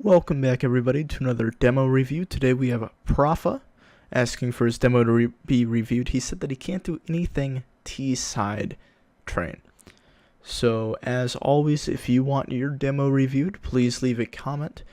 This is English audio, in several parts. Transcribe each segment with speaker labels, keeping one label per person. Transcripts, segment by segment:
Speaker 1: Welcome back everybody to another demo review. Today we have Proffaa asking for his demo to be reviewed. He said that he can't do anything T-side train. So as always, if you want your demo reviewed, please leave a comment.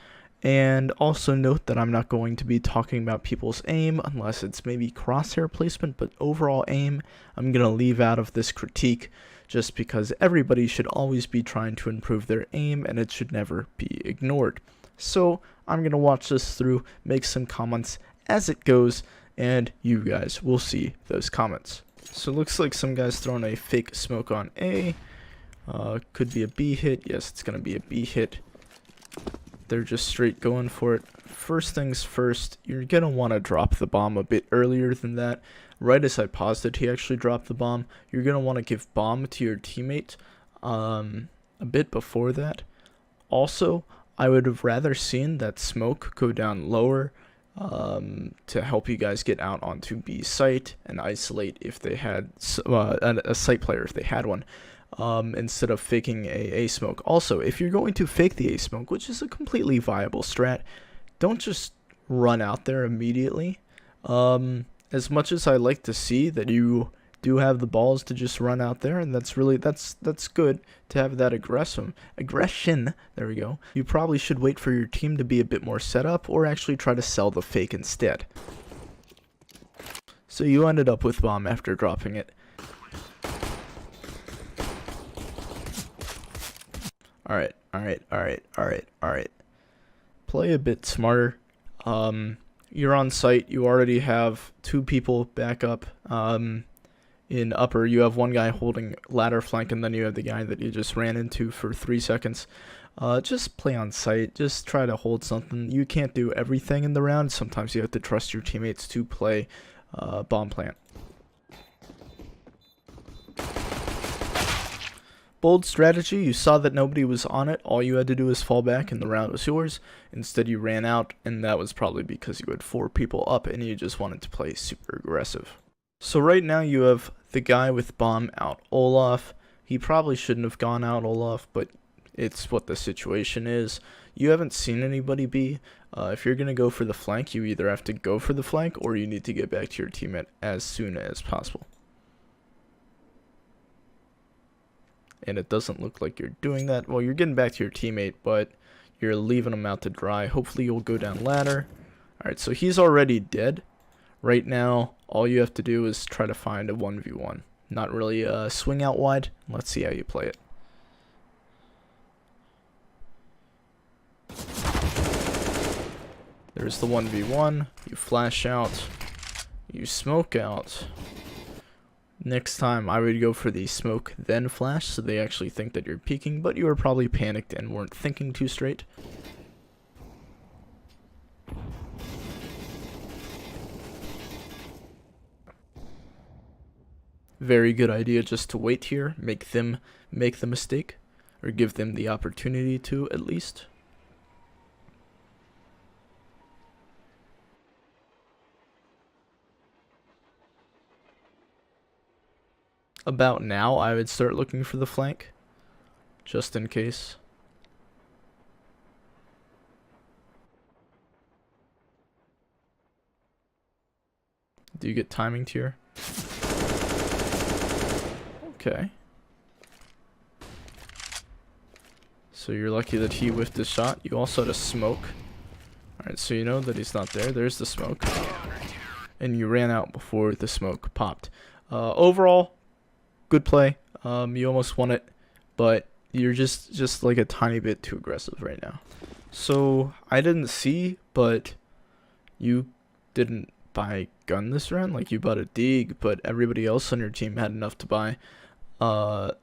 Speaker 1: And also note that I'm not going to be talking about people's aim unless it's maybe crosshair placement, but overall aim I'm going to leave out of this critique just because everybody should always be trying to improve their aim and it should never be ignored. So I'm going to watch this through, make some comments as it goes, and you guys will see those comments. So it looks like some guy's throwing a fake smoke on A. Could be a B hit. Yes, it's going to be a B hit. They're just straight going for it. First things first, you're going to want to drop the bomb a bit earlier than that. Right as I paused it, he actually dropped the bomb. You're going to want to give bomb to your teammate a bit before that. Also, I would have rather seen that smoke go down lower to help you guys get out onto B site and isolate if they had a site player, if they had one. Instead of faking a smoke. Also, if you're going to fake the A smoke, which is a completely viable strat, don't just run out there immediately. As much as I like to see that you do have the balls to just run out there, and that's good to have that aggression. There we go. You probably should wait for your team to be a bit more set up, or actually try to sell the fake instead. So you ended up with bomb after dropping it. Alright. Play a bit smarter. You're on site. You already have two people back up. In upper, you have one guy holding ladder flank, and then you have the guy that you just ran into for 3 seconds. Just play on site. Just try to hold something. You can't do everything in the round. Sometimes you have to trust your teammates to play bomb plant. Bold strategy. You saw that nobody was on it. All you had to do was fall back and the round was yours. Instead you ran out, and that was probably because you had 4 people up and you just wanted to play super aggressive. So right now you have the guy with bomb out Olaf. He probably shouldn't have gone out Olaf, but it's what the situation is. You haven't seen anybody B. If you're going to go for the flank, you either have to go for the flank or you need to get back to your teammate as soon as possible. And it doesn't look like you're doing that. Well, you're getting back to your teammate, but you're leaving him out to dry. Hopefully you'll go down ladder. Alright, so he's already dead. Right now, all you have to do is try to find a 1v1. Not really swing out wide. Let's see how you play it. There's the 1v1. You flash out. You smoke out. Next time, I would go for the smoke, then flash, so they actually think that you're peeking, but you were probably panicked and weren't thinking too straight. Very good idea just to wait here, make them make the mistake, or give them the opportunity to, at least. About now, I would start looking for the flank, just in case. Do you get timing tier? Okay. So you're lucky that he whiffed his shot. You also had a smoke. Alright, so you know that he's not there. There's the smoke. And you ran out before the smoke popped. Overall, good play. You almost won it, but you're just like a tiny bit too aggressive right now. So I didn't see, but you didn't buy gun this round. Like, you bought a dig, but everybody else on your team had enough to buy. Do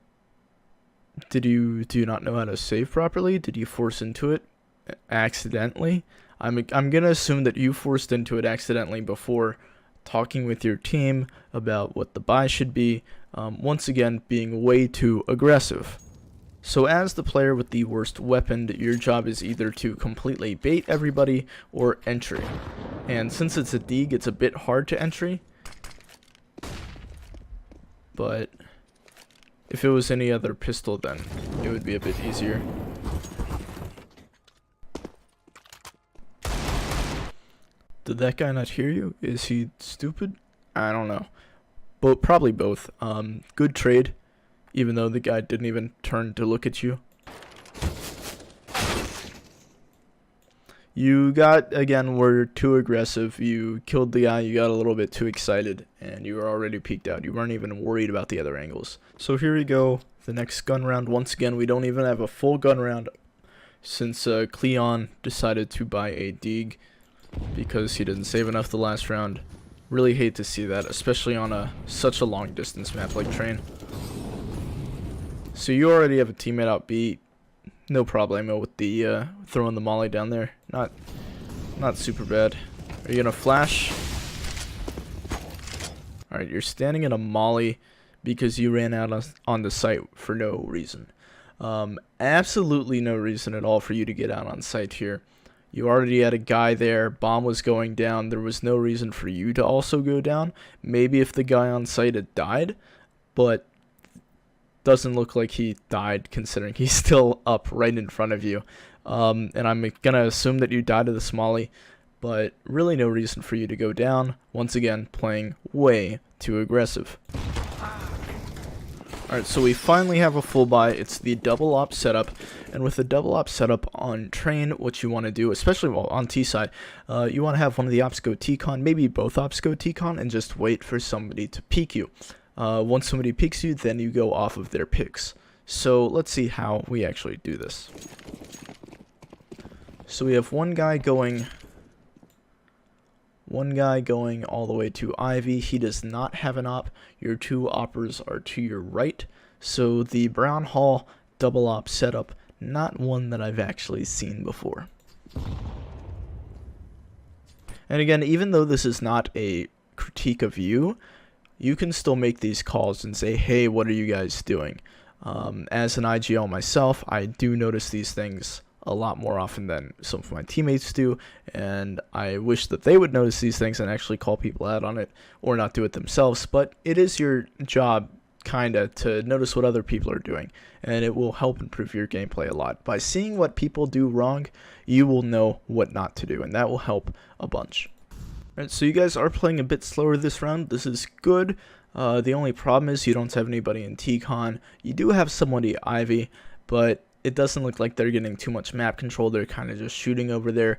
Speaker 1: you not know how to save properly? Did you force into it accidentally? I'm gonna assume that you forced into it accidentally before talking with your team about what the buy should be. Once again, being way too aggressive. So as the player with the worst weapon, your job is either to completely bait everybody or entry. And since it's a dig, it's a bit hard to entry. But if it was any other pistol, then it would be a bit easier. Did that guy not hear you? Is he stupid? I don't know. But probably both. Good trade, even though the guy didn't even turn to look at you. You were too aggressive. You killed the guy, you got a little bit too excited, and you were already peeked out. You weren't even worried about the other angles. So here we go, the next gun round. Once again, we don't even have a full gun round since Cleon decided to buy a dig because he didn't save enough the last round. Really hate to see that, especially on such a long distance map like Train. So you already have a teammate out B. No problemo with the throwing the molly down there. Not super bad. Are you gonna flash? Alright, you're standing in a molly because you ran out on the site for no reason. Absolutely no reason at all for you to get out on site here. You already had a guy there. Bomb was going down. There was no reason for you to also go down. Maybe if the guy on site had died, but doesn't look like he died considering he's still up right in front of you. And I'm gonna assume that you died to the smolly, but really no reason for you to go down. Once again, playing way too aggressive. Alright, so we finally have a full buy. It's the double op setup, and with the double op setup on Train, what you want to do, especially on T side, you want to have one of the ops go T-con, maybe both ops go T-con, and just wait for somebody to peek you. Once somebody peeks you, then you go off of their picks. So let's see how we actually do this. So we have one guy going all the way to Ivy. He does not have an op. Your two oppers are to your right. So the Brown Hall double op setup, not one that I've actually seen before. And again, even though this is not a critique of you, you can still make these calls and say, hey, what are you guys doing? As an IGL myself, I do notice these things a lot more often than some of my teammates do, and I wish that they would notice these things and actually call people out on it or not do it themselves. But it is your job kinda to notice what other people are doing, and it will help improve your gameplay a lot. By seeing what people do wrong, you will know what not to do, and that will help a bunch. Alright, so you guys are playing a bit slower this round. This is good. The only problem is you don't have anybody in T-con. You do have somebody Ivy, but it doesn't look like they're getting too much map control. They're kind of just shooting over there,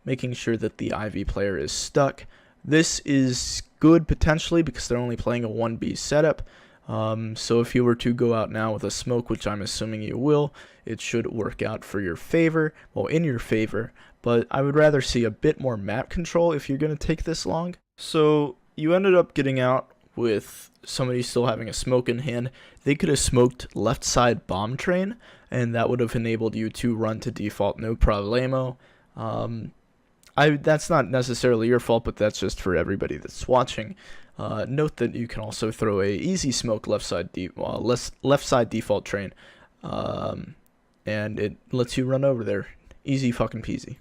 Speaker 1: making sure that the Ivy player is stuck. This is good potentially because they're only playing a 1B setup. So if you were to go out now with a smoke, which I'm assuming you will, it should work out for your favor, well, in your favor, but I would rather see a bit more map control if you're going to take this long. So you ended up getting out with somebody still having a smoke in hand. They could have smoked left side bomb Train, and that would have enabled you to run to default, no problemo. That's not necessarily your fault, but that's just for everybody that's watching. Note that you can also throw a easy smoke left side default Train, and it lets you run over there, easy fucking peasy.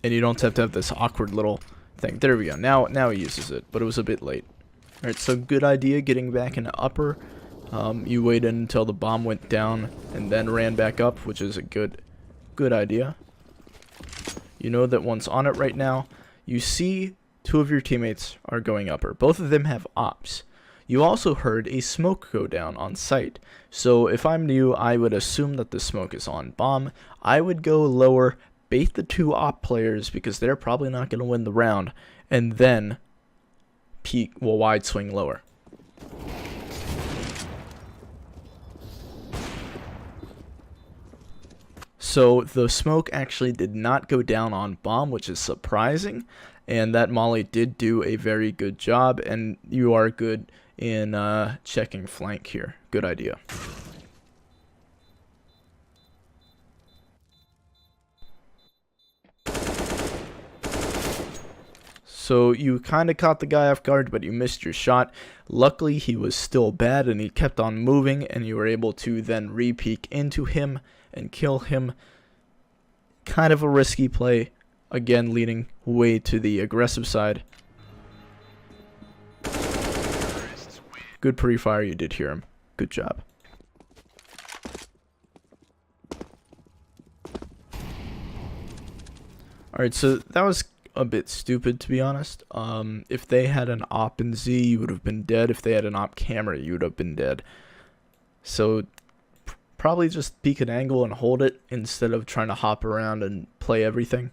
Speaker 1: And you don't have to have this awkward little thing. There we go. Now he uses it, but it was a bit late. All right, so good idea getting back into upper. You waited until the bomb went down and then ran back up, which is a good idea. You know that once on it right now, you see two of your teammates are going upper. Both of them have ops. You also heard a smoke go down on site. So if I'm you, I would assume that the smoke is on bomb. I would go lower, bait the two op players because they're probably not going to win the round, and then wide swing lower. So the smoke actually did not go down on bomb, which is surprising, and that molly did do a very good job, and you are good in checking flank here. Good idea. So you kind of caught the guy off guard, but you missed your shot. Luckily, he was still bad, and he kept on moving, and you were able to then re-peek into him and kill him. Kind of a risky play, again leading way to the aggressive side. Good pre-fire, you did hear him. Good job. Alright, so that was a bit stupid, to be honest. If they had an op in Z, you would have been dead. If they had an op camera, you would have been dead. So probably just peek an angle and hold it instead of trying to hop around and play everything.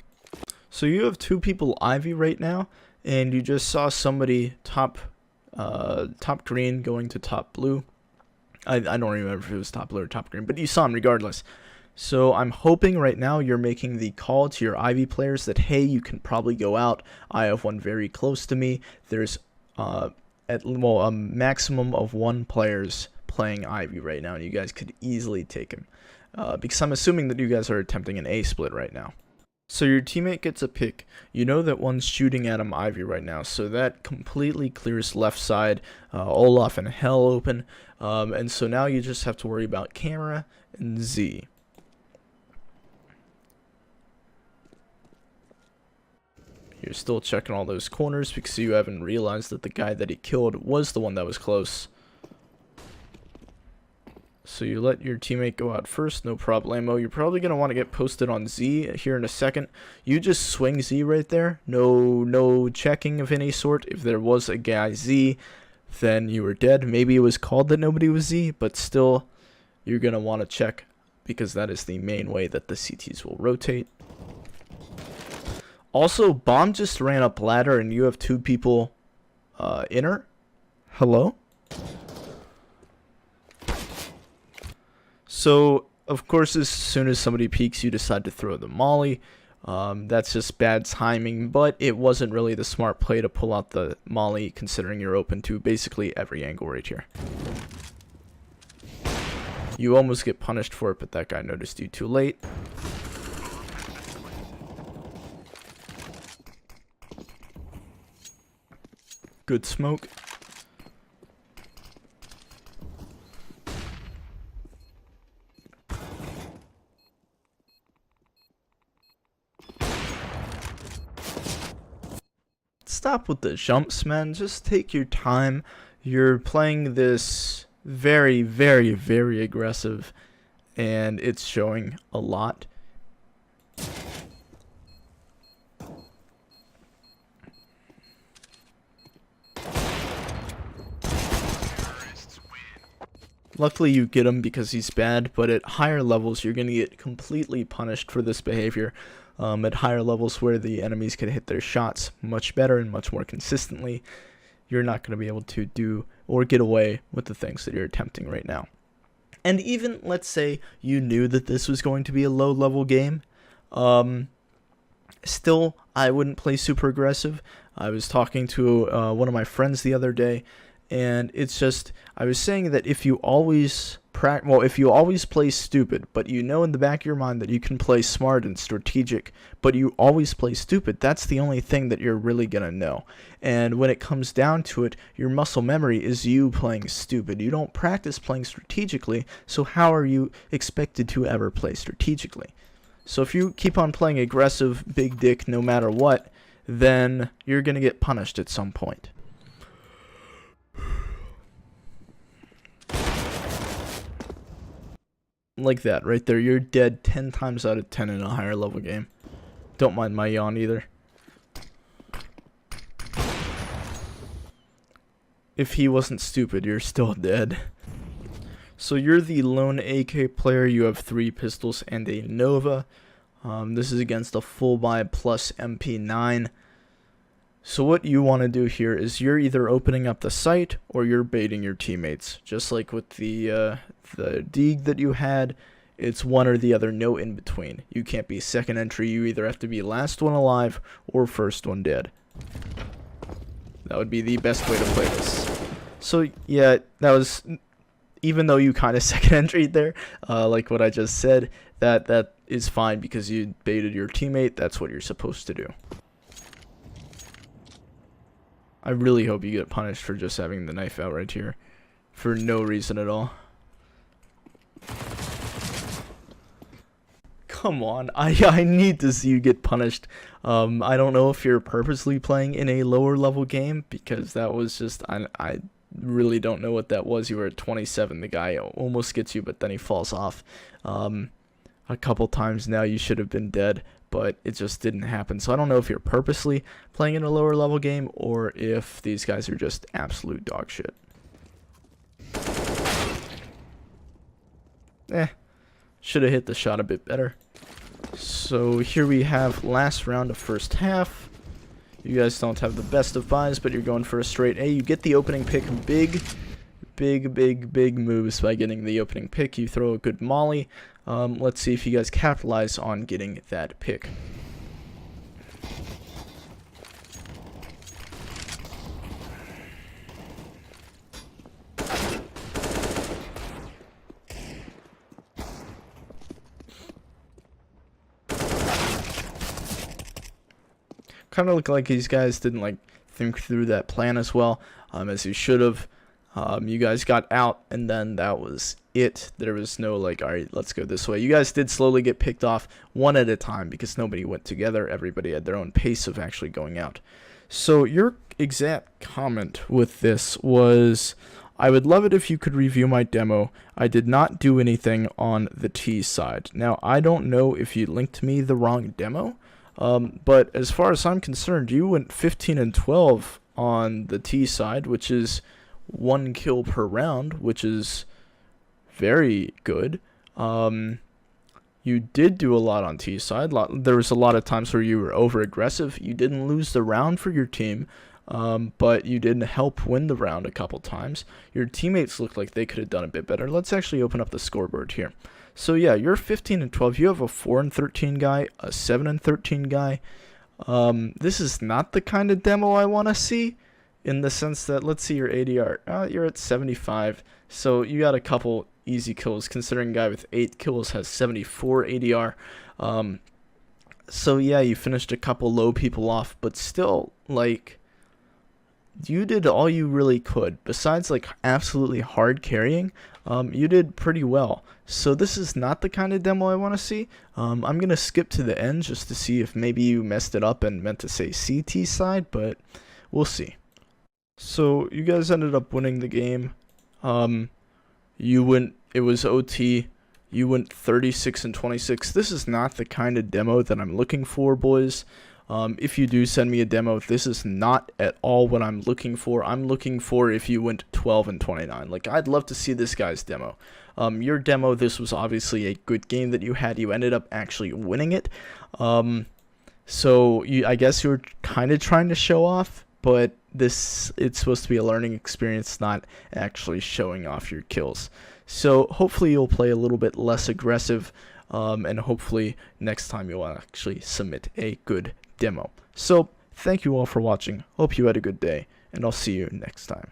Speaker 1: So you have two people Ivy right now, and you just saw somebody top green going to top blue. I don't remember if it was top blue or top green, but you saw him regardless. So I'm hoping right now you're making the call to your Ivy players that, hey, you can probably go out. I have one very close to me. There's a maximum of 1 players playing Ivy right now, and you guys could easily take him. Because I'm assuming that you guys are attempting an A split right now. So your teammate gets a pick. You know that one's shooting at him Ivy right now, so that completely clears left side, Olaf and Hell open. And so now you just have to worry about camera and Z. You're still checking all those corners because you haven't realized that the guy that he killed was the one that was close. So you let your teammate go out first, no problemo. You're probably going to want to get posted on Z here in a second. You just swing Z right there. No checking of any sort. If there was a guy Z, then you were dead. Maybe it was called that nobody was Z, but still, you're going to want to check because that is the main way that the CTs will rotate. Also, Bomb just ran up ladder and you have 2 people inner. Hello? So, of course, as soon as somebody peeks, you decide to throw the molly. That's just bad timing, but it wasn't really the smart play to pull out the molly, considering you're open to basically every angle right here. You almost get punished for it, but that guy noticed you too late. Good smoke. Stop with the jumps, man. Just take your time. You're playing this very, very, very aggressive, and it's showing a lot. Luckily you get him because he's bad, but at higher levels you're going to get completely punished for this behavior. At higher levels where the enemies can hit their shots much better and much more consistently, you're not going to be able to do or get away with the things that you're attempting right now. And even, let's say, you knew that this was going to be a low-level game, still, I wouldn't play super aggressive. I was talking to one of my friends the other day, and it's just, I was saying that if you always play stupid, but you know in the back of your mind that you can play smart and strategic, but you always play stupid, that's the only thing that you're really gonna know. And when it comes down to it, your muscle memory is you playing stupid. You don't practice playing strategically, so how are you expected to ever play strategically? So if you keep on playing aggressive, big dick, no matter what, then you're gonna get punished at some point. Like that, right there. You're dead 10 times out of 10 in a higher level game. Don't mind my yawn either. If he wasn't stupid, you're still dead. So you're the lone AK player. You have 3 pistols and a Nova. This is against a full buy plus MP9. So what you want to do here is you're either opening up the site or you're baiting your teammates. Just like with the Deeg that you had, it's one or the other, no in between. You can't be second entry. You either have to be last one alive or first one dead. That would be the best way to play this. So yeah, that was, even though you kind of second entry there, like what I just said, that is fine because you baited your teammate. That's what you're supposed to do. I really hope you get punished for just having the knife out right here for no reason at all. Come on, I need to see you get punished. I don't know if you're purposely playing in a lower level game, because that was just, I really don't know what that was. You were at 27, the guy almost gets you, but then he falls off. A couple times now you should have been dead, but it just didn't happen. So I don't know if you're purposely playing in a lower level game or if these guys are just absolute dog shit. Should have hit the shot a bit better. So here we have last round of first half. You guys don't have the best of buys, but you're going for a straight A. You get the opening pick. Big moves by getting the opening pick. You throw a good molly. Let's see if you guys capitalize on getting that pick. Kind of look like these guys didn't like think through that plan as well as you should have. You guys got out, and then that was it. There was no like, all right, let's go this way. You guys did slowly get picked off one at a time because nobody went together. Everybody had their own pace of actually going out. So your exact comment with this was, I would love it if you could review my demo. I did not do anything on the T side. Now, I don't know if you linked me the wrong demo, but as far as I'm concerned, you went 15 and 12 on the T side, which is 1 kill per round, which is very good. You did do a lot on T side. There was a lot of times where you were over aggressive. You didn't lose the round for your team, but you did help win the round a couple times. Your teammates looked like they could have done a bit better. Let's actually open up the scoreboard here. So yeah, you're 15 and 12. You have a 4 and 13 guy, a 7 and 13 guy. This is not the kind of demo I want to see, in the sense that, let's see your ADR. You're at 75, so you got a couple easy kills, considering a guy with 8 kills has 74 ADR. So yeah, you finished a couple low people off, but still, like, you did all you really could. Besides, like, absolutely hard carrying, you did pretty well. So this is not the kind of demo I want to see. I'm going to skip to the end just to see if maybe you messed it up and meant to say CT side, but we'll see. So you guys ended up winning the game. It was OT. You went 36 and 26. This is not the kind of demo that I'm looking for, boys. If you do send me a demo, this is not at all what I'm looking for. I'm looking for if you went 12 and 29. Like, I'd love to see this guy's demo. Your demo, this was obviously a good game that you had. You ended up actually winning it. So I guess you were kind of trying to show off, but it's supposed to be a learning experience, not actually showing off your kills. So hopefully you'll play a little bit less aggressive, and hopefully next time you'll actually submit a good demo. So thank you all for watching. Hope you had a good day, and I'll see you next time.